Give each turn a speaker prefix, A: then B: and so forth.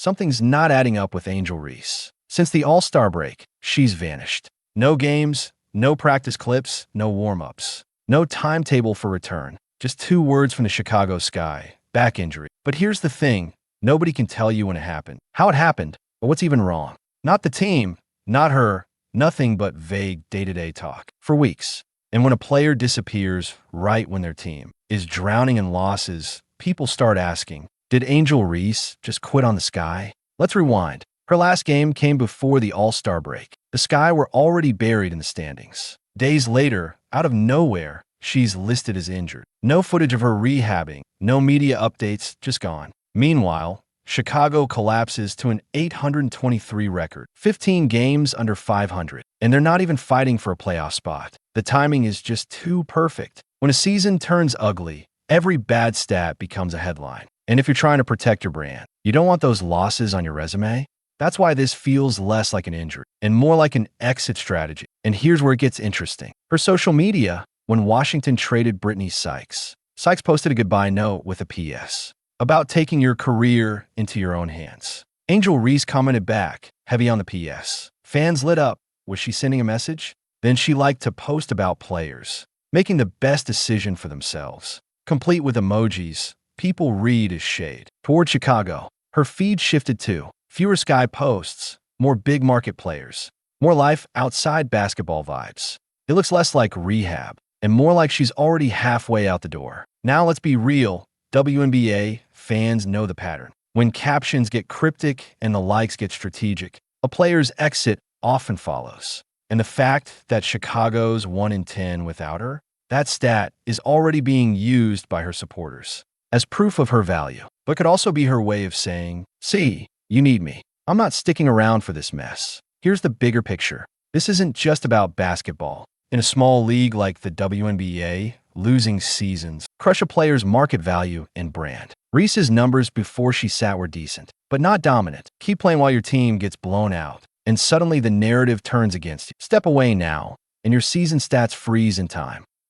A: something's not adding up with Angel Reese. Since the All-Star break, she's vanished. No games, no practice clips, no warm-ups. No timetable for return. Just 2 words from the Chicago sky. Back injury. But here's the thing. Nobody can tell you when it happened, how it happened, or what's even wrong. Not the team, not her, nothing but vague day-to-day talk. For weeks. And when a player disappears right when their team is drowning in losses, people start asking, did Angel Reese just quit on the Sky? Let's rewind. Her last game came before the All-Star break. The Sky were already buried in the standings. Days later, out of nowhere, she's listed as injured. No footage of her rehabbing, no media updates, just gone. Meanwhile, Chicago collapses to an 823 record, 15 games under 500, and they're not even fighting for a playoff spot. The timing is just too perfect. When a season turns ugly, every bad stat becomes a headline. And if you're trying to protect your brand, you don't want those losses on your resume. That's why this feels less like an injury and more like an exit strategy. And here's where it gets interesting. Her social media, when Washington traded Brittany Sykes, Sykes posted a goodbye note with a PS about taking your career into your own hands. Angel Reese commented back, heavy on the PS. Fans lit up. Was she sending a message? Then she liked to post about players making the best decision for themselves. Complete with emojis, people read as shade. Toward Chicago, her feed shifted to fewer Sky posts, more big market players, more life outside basketball vibes. It looks less like rehab and more like she's already halfway out the door. Now let's be real. WNBA fans know the pattern. When captions get cryptic and the likes get strategic, a player's exit often follows. And the fact that Chicago's 1 in 10 without her, that stat is already being used by her supporters as proof of her value, but could also be her way of saying, see, you need me. I'm not sticking around for this mess. Here's the bigger picture. This isn't just about basketball. In a small league like the WNBA, losing seasons crush a player's market value and brand. Reese's numbers before she sat were decent, but not dominant. Keep playing while your team gets blown out, and suddenly the narrative turns against you. Step away now, and your season stats freeze in time.